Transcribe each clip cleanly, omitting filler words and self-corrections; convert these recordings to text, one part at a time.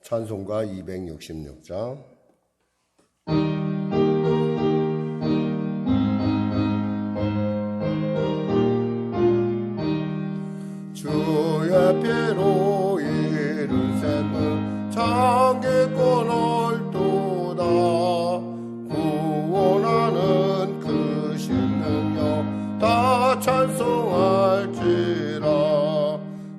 찬송가 266장. 주의 피로 이룬 샘은 장기권 얼도다. 구원하는 그 신능력 다 찬송할지라.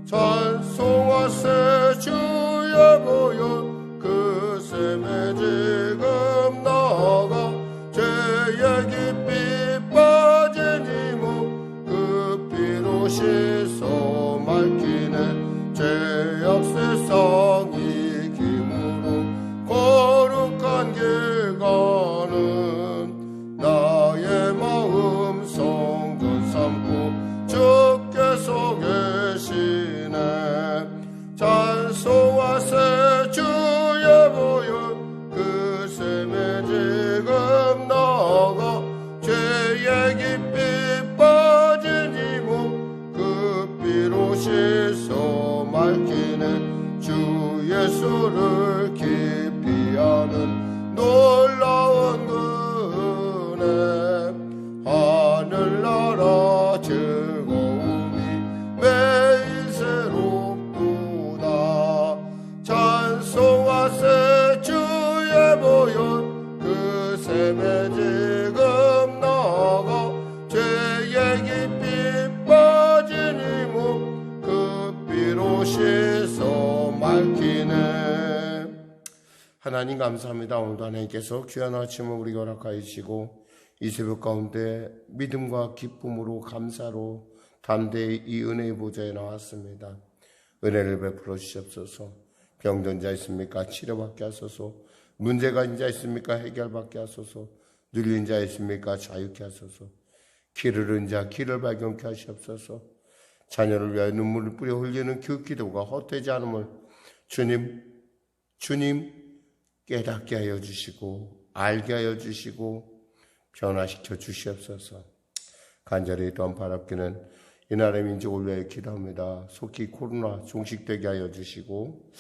찬송하세 주의 보혈 그 샘에 지금 나아가 죄의 깊이 빠진 이몸 그 피로 씻어 맑히네. 죄악 세상 이김으로 거룩한 길 가는 나의 마음 성전 삼고 주께서 계시네. 찬송하세 주의 보혈 그 샘에 지금 나아가 죄의 깊이 빠진 이 몸 그 피로 씻어 맑히네. 주 예수를 깊이 아는 놀라운 그 은혜 하늘나라 즐거움이 매일 새롭도다. 찬송하세 주의 보혈 그 샘에 지금 나아가 죄의 깊이 빠진 이 몸 그 피로 씻어 맑히네. 하나님 감사합니다. 오늘도 하나님께서 귀한 아침을 우리가 허락하여 주시고 이 새벽 가운데 믿음과 기쁨으로 감사로 담대히 이 은혜의 보좌에 나왔습니다. 은혜를 베풀어 주시옵소서. 병든 자 있습니까? 치료받게 하소서. 문제가 있는 자 있습니까? 해결받게 하소서. 눌린 자 있습니까? 자유케 하소서. 길을 잃은 자 길을 발견케 하시옵소서. 자녀를 위하여 눈물을 뿌려 흘리는 그 기도가 헛되지 않음을 주님 깨닫게 하여 주시고 알게 하여 주시고 변화시켜 주시옵소서. 간절히 또한 바랍기는 이 나라의 민족을 위하여 기도합니다. 속히 코로나 종식되게 하여 주시고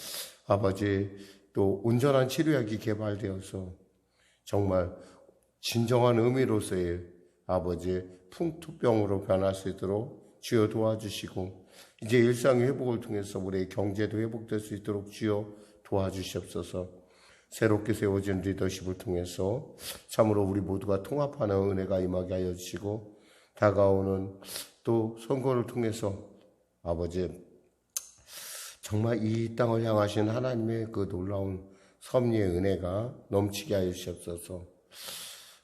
아버지 또 온전한 치료약이 개발되어서 정말 진정한 의미로서의 아버지 풍토병으로 변할 수 있도록 주여 도와주시고 이제 일상의 회복을 통해서 우리의 경제도 회복될 수 있도록 주여 도와주시옵소서. 새롭게 세워진 리더십을 통해서 참으로 우리 모두가 통합하는 은혜가 임하게 하여 주시고 다가오는 또 선거를 통해서 아버지 정말 이 땅을 향하신 하나님의 그 놀라운 섭리의 은혜가 넘치게 하여 주시옵소서.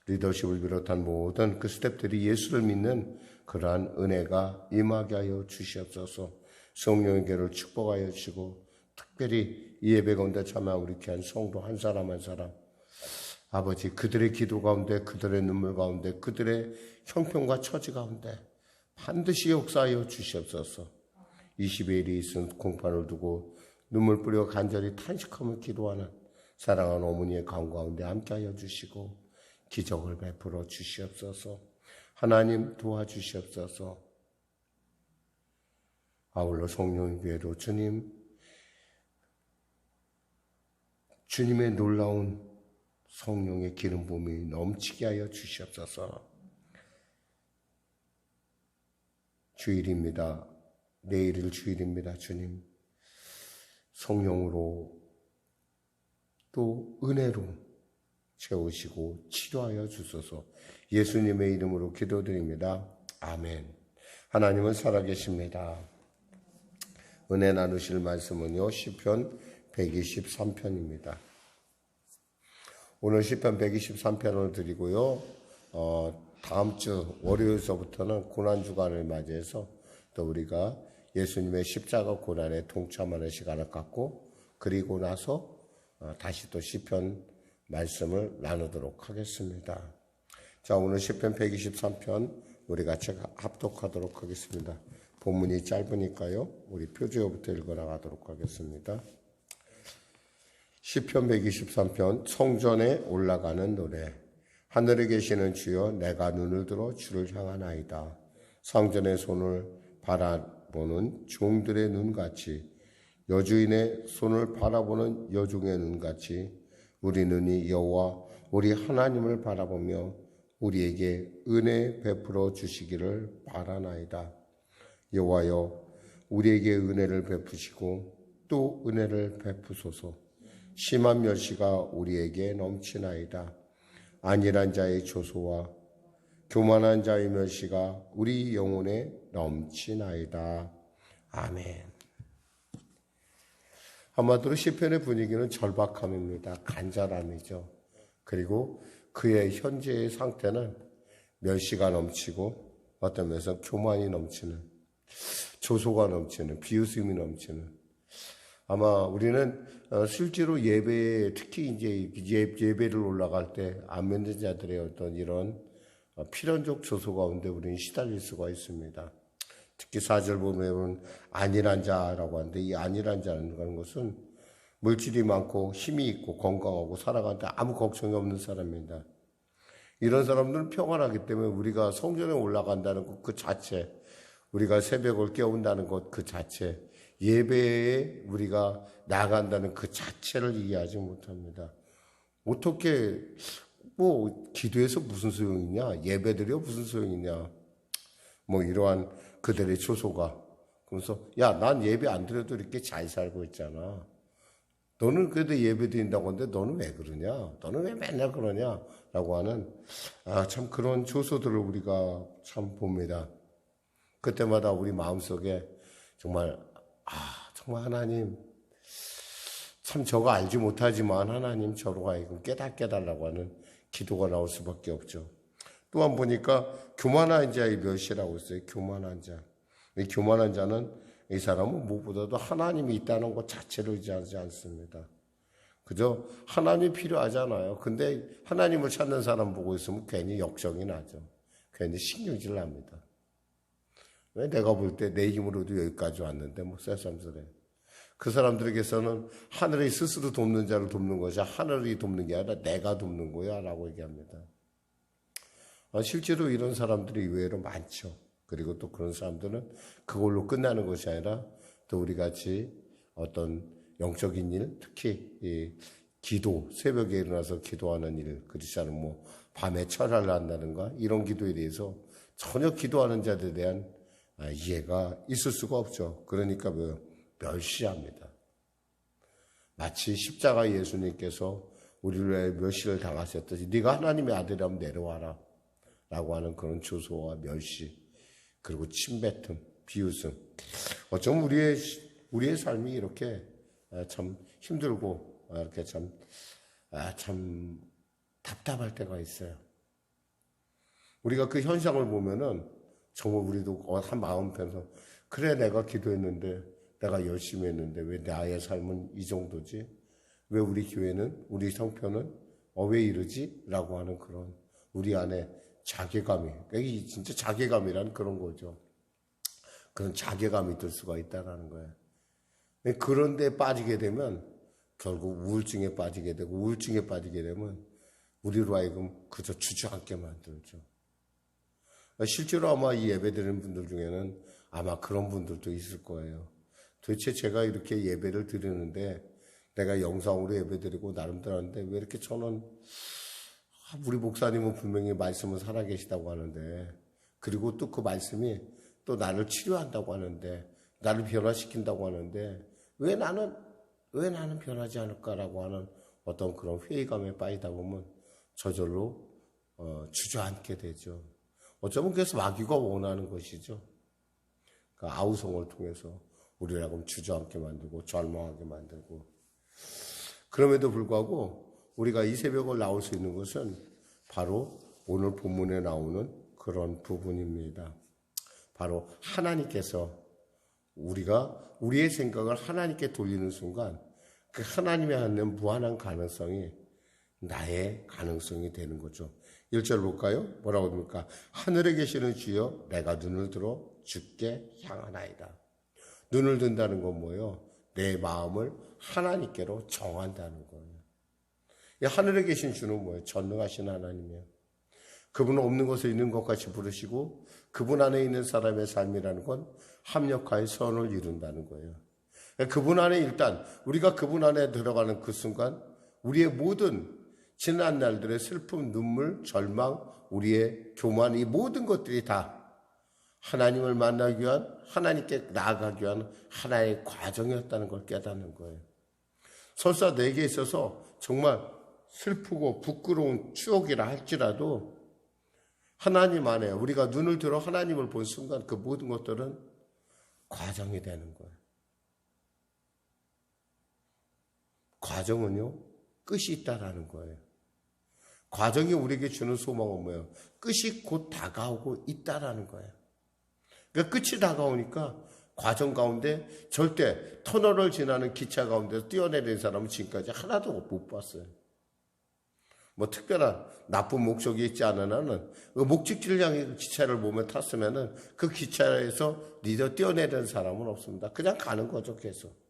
리더십을 비롯한 모든 그 스태프들이 예수를 믿는 그러한 은혜가 임하게 하여 주시옵소서. 성령의 계를 축복하여 주시고 특별히 이 예배 가운데 참여한 우리 귀한 성도 한 사람 한 사람 아버지 그들의 기도 가운데 그들의 눈물 가운데 그들의 형편과 처지 가운데 반드시 역사하여 주시옵소서. 20일이 있은 공판을 두고 눈물 뿌려 간절히 탄식하며 기도하는 사랑하는 어머니의 가운 가운데 함께하여 주시고 기적을 베풀어 주시옵소서. 하나님 도와주시옵소서. 아울러 성령 교회도 주님의 놀라운 성령의 기름 부음이 넘치게 하여 주시옵소서. 주일입니다. 내일일 주일입니다. 주님 성령으로 또 은혜로 채우시고 치료하여 주소서. 예수님의 이름으로 기도드립니다. 아멘. 하나님은 살아계십니다. 은혜 나누실 말씀은요 시편 123편입니다. 오늘 시편 123편을 드리고요. 다음 주 월요일서부터는 고난주간을 맞이해서 또 우리가 예수님의 십자가 고난에 동참하는 시간을 갖고 그리고 나서 다시 또 시편 말씀을 나누도록 하겠습니다. 자, 오늘 시편 123편 우리 같이 합독하도록 하겠습니다. 본문이 짧으니까요. 우리 표제어부터 읽어나가도록 하겠습니다. 시편 123편 성전에 올라가는 노래. 하늘에 계시는 주여 내가 눈을 들어 주를 향하나이다. 성전의 손을 바라보는 종들의 눈같이 여주인의 손을 바라보는 여종의 눈같이 우리 눈이 여호와 우리 하나님을 바라보며 우리에게 은혜 베풀어 주시기를 바라나이다. 여호와여, 우리에게 은혜를 베푸시고 또 은혜를 베푸소서. 심한 멸시가 우리에게 넘치나이다. 안일한 자의 조소와 교만한 자의 멸시가 우리 영혼에 넘치나이다. 아멘. 한마디로 시편의 분위기는 절박함입니다. 간절함이죠. 그리고 그의 현재의 상태는 멸시가 넘치고 어떤 면에서 교만이 넘치는, 조소가 넘치는, 비웃음이 넘치는. 아마 우리는 실제로 예배에, 특히 이제 예배를 올라갈 때 안 믿는 자들의 어떤 이런 필연적 조소 가운데 우리는 시달릴 수가 있습니다. 특히 4절 보면 안일한 자라고 하는데, 이 안일한 자라는 것은 물질이 많고 힘이 있고 건강하고 살아가는데 아무 걱정이 없는 사람입니다. 이런 사람들은 평안하기 때문에 우리가 성전에 올라간다는 것 그 자체, 우리가 새벽을 깨운다는 것 그 자체, 예배에 우리가 나간다는 그 자체를 이해하지 못합니다. 어떻게 기도해서 무슨 소용이냐, 예배드려 무슨 소용이냐, 이러한 그들의 조소가. 그래서 야, 난 예배 안 드려도 이렇게 잘 살고 있잖아. 너는 그래도 예배 드린다고 하는데 너는 왜 그러냐? 너는 왜 맨날 그러냐? 라고 하는 참 그런 조소들을 우리가 참 봅니다. 그때마다 우리 마음속에 정말 하나님, 참 저거 알지 못하지만 하나님 저로 하여금 깨닫게 해달라고 하는 기도가 나올 수밖에 없죠. 또한 보니까 교만한 자의 멸시라고 했어요. 교만한 자. 이 교만한 자는, 이 사람은 무엇보다도 하나님이 있다는 것 자체를 의지하지 않습니다. 그저 하나님이 필요하잖아요. 근데 하나님을 찾는 사람 보고 있으면 괜히 역정이 나죠. 괜히 신경질 납니다. 왜 내가 볼 때 내 힘으로도 여기까지 왔는데 새삼스레. 그 사람들에게서는 하늘이 스스로 돕는 자를 돕는 것이 하늘이 돕는 게 아니라 내가 돕는 거야 라고 얘기합니다. 실제로 이런 사람들이 의외로 많죠. 그리고 또 그런 사람들은 그걸로 끝나는 것이 아니라 또 우리 같이 어떤 영적인 일, 특히 이 기도, 새벽에 일어나서 기도하는 일, 크리스찬은 밤에 철야를 한다든가 이런 기도에 대해서 전혀 기도하는 자들에 대한 이해가 있을 수가 없죠. 그러니까 멸시합니다. 마치 십자가 예수님께서 우리를 위해 멸시를 당하셨듯이 네가 하나님의 아들이라면 내려와라 라고 하는 그런 조소와 멸시, 그리고 침뱉음, 비웃음. 어쩌면 우리의 삶이 이렇게 참 힘들고 이렇게 참 답답할 때가 있어요. 우리가 그 현상을 보면은 정말 우리도 한 마음편에서 그래, 내가 기도했는데, 내가 열심히 했는데 왜 나의 삶은 이 정도지? 왜 우리 교회는, 우리 성편은 왜 이러지? 라고 하는 그런 우리 안에 자괴감이, 이게 진짜 자괴감이란 그런 거죠. 그런 자괴감이 들 수가 있다는 거예요. 그런데 빠지게 되면 결국 우울증에 빠지게 되고, 우울증에 빠지게 되면 우리로 하여금 그저 주저앉게 만들죠. 실제로 아마 이 예배드리는 분들 중에는 아마 그런 분들도 있을 거예요. 도대체 제가 이렇게 예배를 드리는데, 내가 영상으로 예배드리고 나름대로 하는데 왜 이렇게 저는, 우리 목사님은 분명히 말씀은 살아계시다고 하는데, 그리고 또 그 말씀이 또 나를 치료한다고 하는데, 나를 변화시킨다고 하는데 왜 나는 변하지 않을까라고 하는 어떤 그런 회의감에 빠지다 보면 저절로 주저앉게 되죠. 어쩌면 그래서 마귀가 원하는 것이죠. 그러니까 아우성을 통해서 우리를 하여금 주저앉게 만들고 절망하게 만들고. 그럼에도 불구하고 우리가 이 새벽을 나올 수 있는 것은 바로 오늘 본문에 나오는 그런 부분입니다. 바로 하나님께서 우리가 우리의 생각을 하나님께 돌리는 순간 그 하나님의 하는 무한한 가능성이 나의 가능성이 되는 거죠. 1절 볼까요? 뭐라고 합니까? 하늘에 계시는 주여, 내가 눈을 들어 주께 향하나이다. 눈을 든다는 건 뭐예요? 내 마음을 하나님께로 정한다는 거예요. 이 하늘에 계신 주는 뭐예요? 전능하신 하나님이에요. 그분은 없는 것을 있는 것 같이 부르시고, 그분 안에 있는 사람의 삶이라는 건 합력하여 선을 이룬다는 거예요. 그분 안에 일단 우리가 그분 안에 들어가는 그 순간 우리의 모든 지난 날들의 슬픔, 눈물, 절망, 우리의 교만, 이 모든 것들이 다 하나님을 만나기 위한, 하나님께 나아가기 위한 하나의 과정이었다는 걸 깨닫는 거예요. 설사 내게 있어서 정말 슬프고 부끄러운 추억이라 할지라도 하나님 안에 우리가 눈을 들어 하나님을 본 순간 그 모든 것들은 과정이 되는 거예요. 과정은요, 끝이 있다라는 거예요. 과정이 우리에게 주는 소망은 뭐예요? 끝이 곧 다가오고 있다라는 거예요. 그러니까 끝이 다가오니까 과정 가운데 절대 터널을 지나는 기차 가운데서 뛰어내린 사람은 지금까지 하나도 못 봤어요. 뭐 특별한 나쁜 목적이 있지 않은 한은 그 목적지를 향해 그 기차를 몸에 탔으면은 그 기차에서 니더 뛰어내리는 사람은 없습니다. 그냥 가는 거죠, 계속.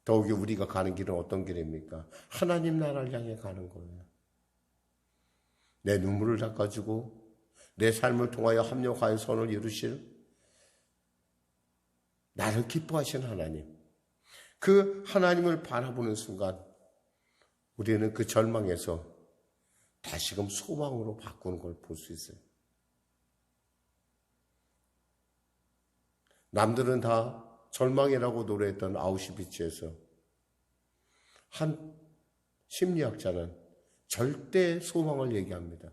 더욱이 우리가 가는 길은 어떤 길입니까? 하나님 나라를 향해 가는 거예요. 내 눈물을 닦아주고 내 삶을 통하여 합력하여 선을 이루실 나를 기뻐하시는 하나님. 그 하나님을 바라보는 순간 우리는 그 절망에서 다시금 소망으로 바꾸는 걸 볼 수 있어요. 남들은 다 절망이라고 노래했던 아우슈비츠에서 한 심리학자는 절대 소망을 얘기합니다.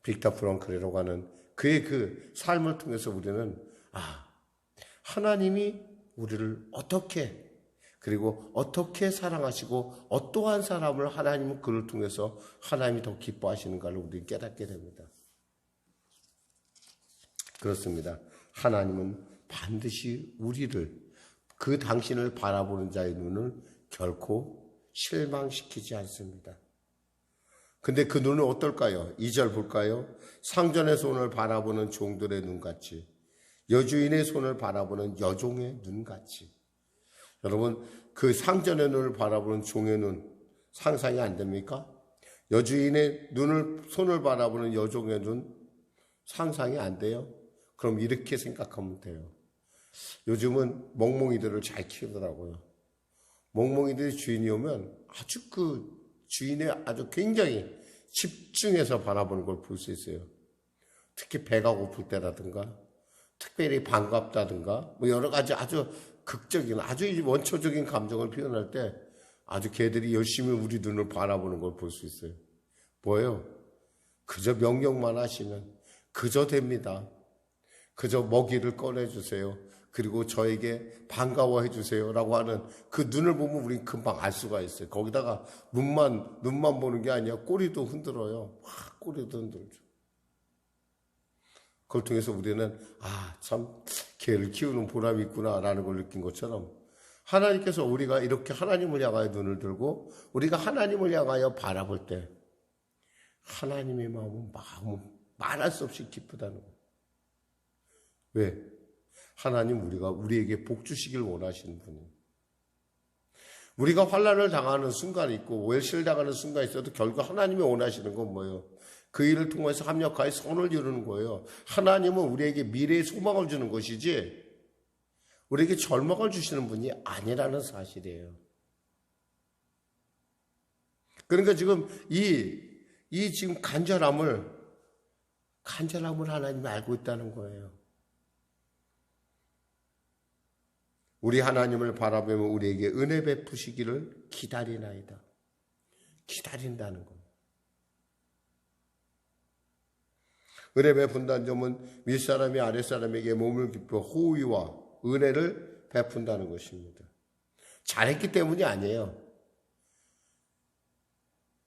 빅터 프랑클이라고 하는 그의 그 삶을 통해서 우리는 하나님이 우리를 어떻게 그리고 어떻게 사랑하시고 어떠한 사람을 하나님은 그를 통해서 하나님이 더 기뻐하시는가를 우리는 깨닫게 됩니다. 그렇습니다. 하나님은 반드시 우리를 그 당신을 바라보는 자의 눈을 결코 실망시키지 않습니다. 근데 그 눈은 어떨까요? 2절 볼까요? 상전의 손을 바라보는 종들의 눈같이 여주인의 손을 바라보는 여종의 눈같이. 여러분, 그 상전의 눈을 바라보는 종의 눈 상상이 안 됩니까? 여주인의 손을 바라보는 여종의 눈 상상이 안 돼요? 그럼 이렇게 생각하면 돼요. 요즘은 멍멍이들을 잘 키우더라고요. 멍멍이들이 주인이 오면 아주 그 주인의 아주 굉장히 집중해서 바라보는 걸 볼 수 있어요. 특히 배가 고플 때라든가, 특별히 반갑다든가, 뭐 여러 가지 아주 극적인, 아주 원초적인 감정을 표현할 때 아주 개들이 열심히 우리 눈을 바라보는 걸 볼 수 있어요. 뭐예요? 그저 명령만 하시면 그저 됩니다. 그저 먹이를 꺼내주세요. 그리고 저에게 반가워해 주세요라고 하는 그 눈을 보면 우린 금방 알 수가 있어요. 거기다가 눈만 보는 게 아니라 꼬리도 흔들어요. 꼬리도 흔들죠. 그걸 통해서 우리는 참 개를 키우는 보람이 있구나라는 걸 느낀 것처럼 하나님께서 우리가 이렇게 하나님을 향하여 눈을 들고 우리가 하나님을 향하여 바라볼 때 하나님의 마음은 말할 수 없이 기쁘다는 거예요. 왜? 하나님 우리에게 복 주시길 원하시는 분이에요. 우리가 환난을 당하는 순간이 있고 오해를 당하는 순간이 있어도 결국 하나님이 원하시는 건 뭐예요? 그 일을 통해서 합력하여 선을 이루는 거예요. 하나님은 우리에게 미래의 소망을 주는 것이지 우리에게 절망을 주시는 분이 아니라는 사실이에요. 그러니까 지금 이 지금 간절함을 하나님이 알고 있다는 거예요. 우리 하나님을 바라보면 우리에게 은혜 베푸시기를 기다리나이다. 기다린다는 겁니다. 은혜 베푼다는 점은 윗사람이 아랫사람에게 몸을 기뻐 호의와 은혜를 베푼다는 것입니다. 잘했기 때문이 아니에요.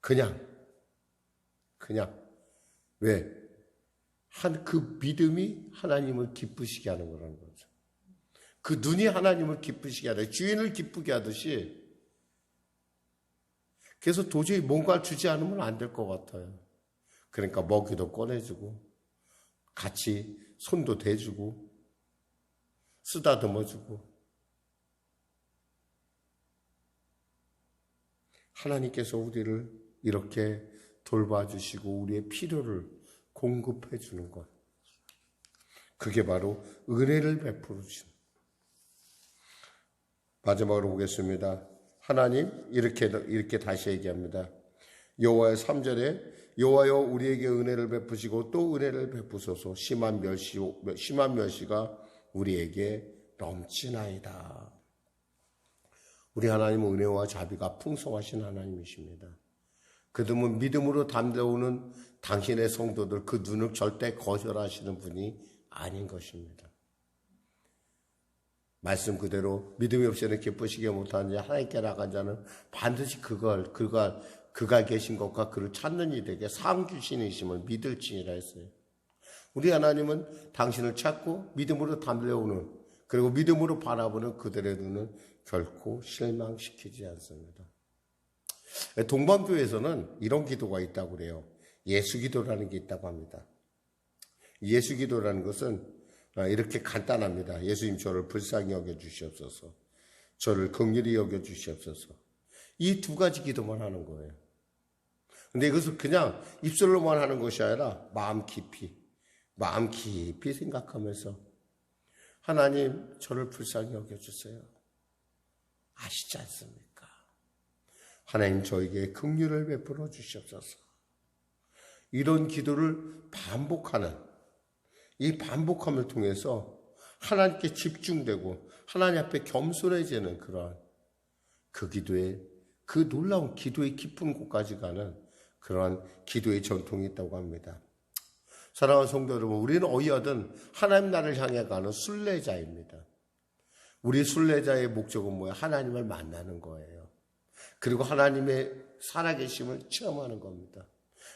그냥 왜? 그 믿음이 하나님을 기쁘시게 하는 거라는 거죠. 그 눈이 하나님을 기쁘시게 하듯이 주인을 기쁘게 하듯이 그래서 도저히 뭔가를 주지 않으면 안 될 것 같아요. 그러니까 먹이도 꺼내주고 같이 손도 대주고 쓰다듬어주고 하나님께서 우리를 이렇게 돌봐주시고 우리의 필요를 공급해 주는 것. 그게 바로 은혜를 베풀어 주신. 마지막으로 보겠습니다. 하나님 이렇게 다시 얘기합니다. 여호와의 3절에 여호와여 우리에게 은혜를 베푸시고 또 은혜를 베푸소서. 심한 멸시가 우리에게 넘치나이다. 우리 하나님은 은혜와 자비가 풍성하신 하나님이십니다. 그들은 믿음으로 담대오는 당신의 성도들 그 눈을 절대 거절하시는 분이 아닌 것입니다. 말씀 그대로 믿음이 없이는 기쁘시게 못하는 자 하나님께 나간 자는 반드시 그가 계신 것과 그를 찾는 이들에게 상 주시니심을 믿을지니라 했어요. 우리 하나님은 당신을 찾고 믿음으로 담대오는 그리고 믿음으로 바라보는 그들의 눈을 결코 실망시키지 않습니다. 동방교회에서는 이런 기도가 있다고 그래요. 예수기도라는 게 있다고 합니다. 예수기도라는 것은 이렇게 간단합니다. 예수님 저를 불쌍히 여겨주시옵소서. 저를 긍휼히 여겨주시옵소서. 이 두 가지 기도만 하는 거예요. 근데 이것을 그냥 입술로만 하는 것이 아니라 마음 깊이 생각하면서 하나님 저를 불쌍히 여겨주세요. 아시지 않습니까? 하나님 저에게 긍휼을 베풀어 주시옵소서. 이런 기도를 반복하는 이 반복함을 통해서 하나님께 집중되고 하나님 앞에 겸손해지는 그러한 그 기도의 그 놀라운 기도의 깊은 곳까지 가는 그러한 기도의 전통이 있다고 합니다. 사랑하는 성도 여러분, 우리는 어이하든 하나님 나라를 향해 가는 순례자입니다. 우리 순례자의 목적은 뭐예요? 하나님을 만나는 거예요. 그리고 하나님의 살아계심을 체험하는 겁니다.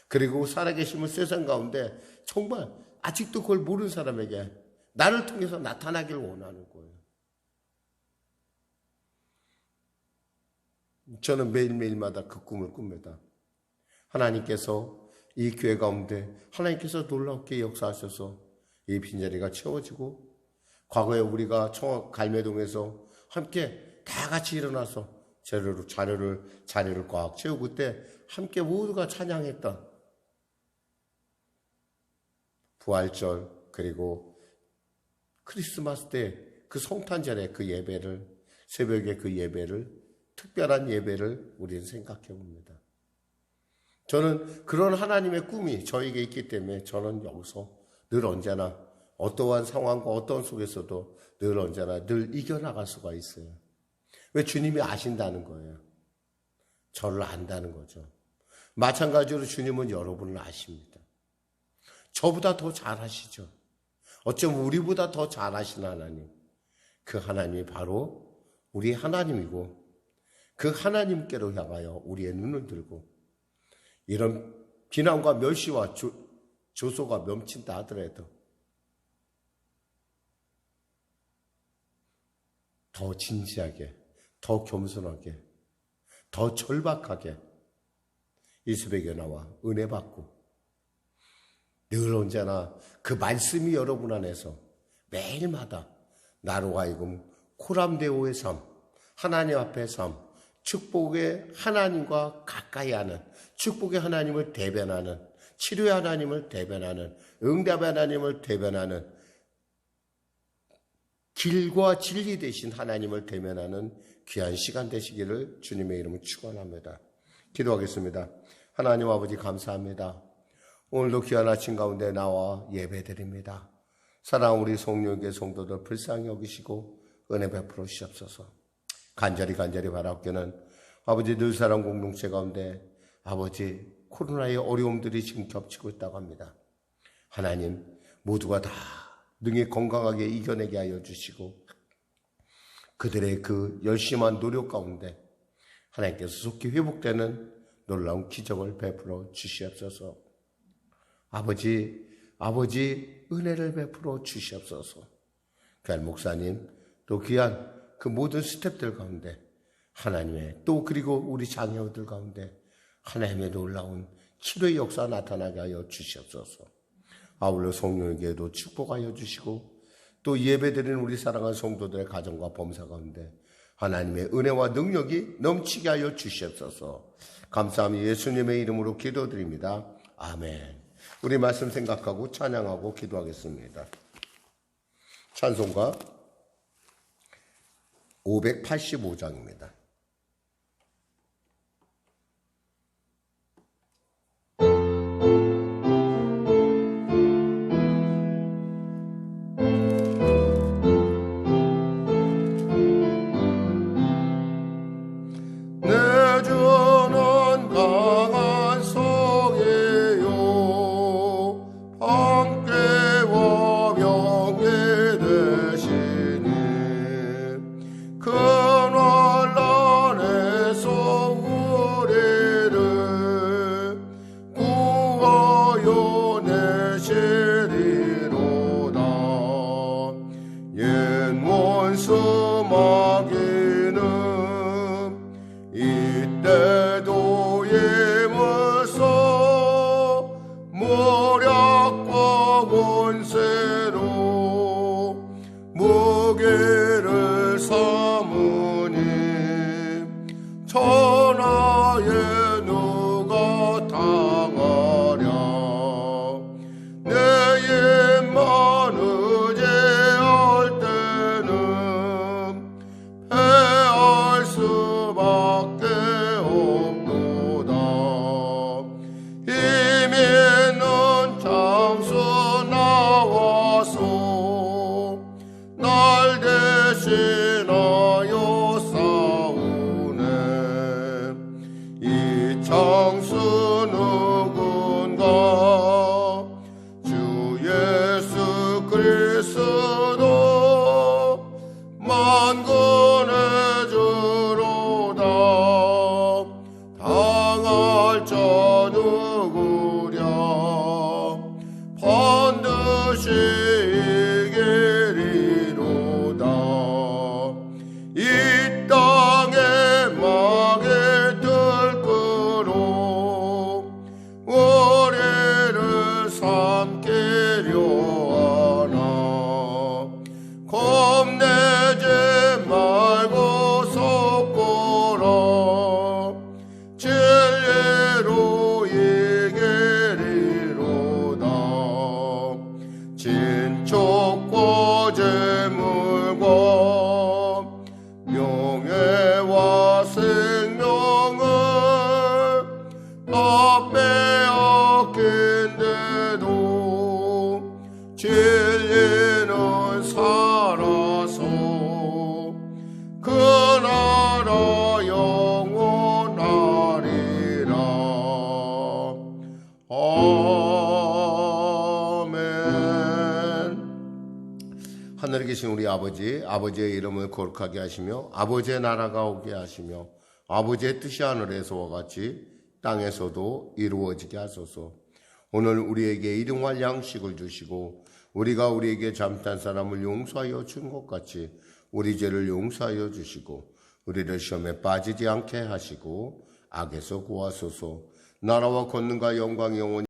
그리고 살아계심을 세상 가운데 정말 아직도 그걸 모르는 사람에게 나를 통해서 나타나길 원하는 거예요. 저는 매일매일마다 그 꿈을 꿉니다. 하나님께서 이 교회 가운데 하나님께서 놀랍게 역사하셔서 이 빈자리가 채워지고 과거에 우리가 갈매동에서 함께 다 같이 일어나서 자리를 꽉 채우고 그때 함께 모두가 찬양했던 부활절 그리고 크리스마스 때 그 성탄절의 그 예배를 새벽에 그 예배를 특별한 예배를 우리는 생각해 봅니다. 저는 그런 하나님의 꿈이 저에게 있기 때문에 저는 여기서 늘 언제나 어떠한 상황과 어떤 속에서도 늘 언제나 늘 이겨나갈 수가 있어요. 왜? 주님이 아신다는 거예요. 저를 안다는 거죠. 마찬가지로 주님은 여러분을 아십니다. 저보다 더 잘 아시죠. 어쩌면 우리보다 더 잘 아시는 하나님. 그 하나님이 바로 우리 하나님이고 그 하나님께로 향하여 우리의 눈을 들고 이런 비난과 멸시와 조소가 넘친다 하더라도 더 진지하게, 더 겸손하게, 더 절박하게 이 새벽에 나와 은혜 받고 늘 언제나 그 말씀이 여러분 안에서 매일마다 나로 하여금 코람데오의 삶, 하나님 앞의 삶, 축복의 하나님과 가까이 하는, 축복의 하나님을 대변하는, 치료의 하나님을 대변하는, 응답의 하나님을 대변하는, 길과 진리 되신 하나님을 대면하는 귀한 시간 되시기를 주님의 이름으로 축원합니다. 기도하겠습니다. 하나님 아버지 감사합니다. 오늘도 귀한 아침 가운데 나와 예배드립니다. 사랑하는 우리 송룡교회 성도들 불쌍히 여기시고 은혜 베풀어 주시옵소서. 간절히 바라옵기는 아버지 늘 사랑 공동체 가운데 아버지 코로나의 어려움들이 지금 겹치고 있다고 합니다. 하나님 모두가 다 능히 건강하게 이겨내게 하여 주시고 그들의 그 열심한 노력 가운데 하나님께서 속히 회복되는 놀라운 기적을 베풀어 주시옵소서. 아버지 은혜를 베풀어 주시옵소서. 귀한 목사님 또 귀한 그 모든 스태프들 가운데 하나님의 또 그리고 우리 장애우들 가운데 하나님의 놀라운 치료의 역사 나타나게 하여 주시옵소서. 아울러 성령에게도 축복하여 주시고 또 예배드리는 우리 사랑하는 성도들의 가정과 범사 가운데 하나님의 은혜와 능력이 넘치게 하여 주시옵소서. 감사함이 예수님의 이름으로 기도드립니다. 아멘. 우리 말씀 생각하고 찬양하고 기도하겠습니다. 찬송가 585장입니다. 이때도 예물소 모략과 권세로 무게를 삼으니 천하에 누가 당하랴. 내 입만 의지할 때는 패할 수밖에 없도다. 힘 있는 장수 나와서 날 대신하여 싸우네. 이 장수 누군가? 주 예수 그리스도 만군의 주로다. 당할 자 누구랴? 반드시 이기리로다. 이 땅에 막에 들끓어 우리를 삼키려 하나. 겁내지 말고 솟구라. 진리로 이기리로다. 진촉과 재물과 명예와 생명을 다 빼앗긴데도 진리는 살아서 그 나라 영원하리라. 아멘. 하늘에 계신 우리 아버지, 아버지의 이름을 거룩하게 하시며 아버지의 나라가 오게 하시며 아버지의 뜻이 하늘에서와 같이 땅에서도 이루어지게 하소서. 오늘 우리에게 일용할 양식을 주시고 우리가 우리에게 잘못한 사람을 용서하여 준 것 같이 우리 죄를 용서하여 주시고 우리를 시험에 빠지지 않게 하시고 악에서 구하소서. 나라와 권능과 영광이 영원히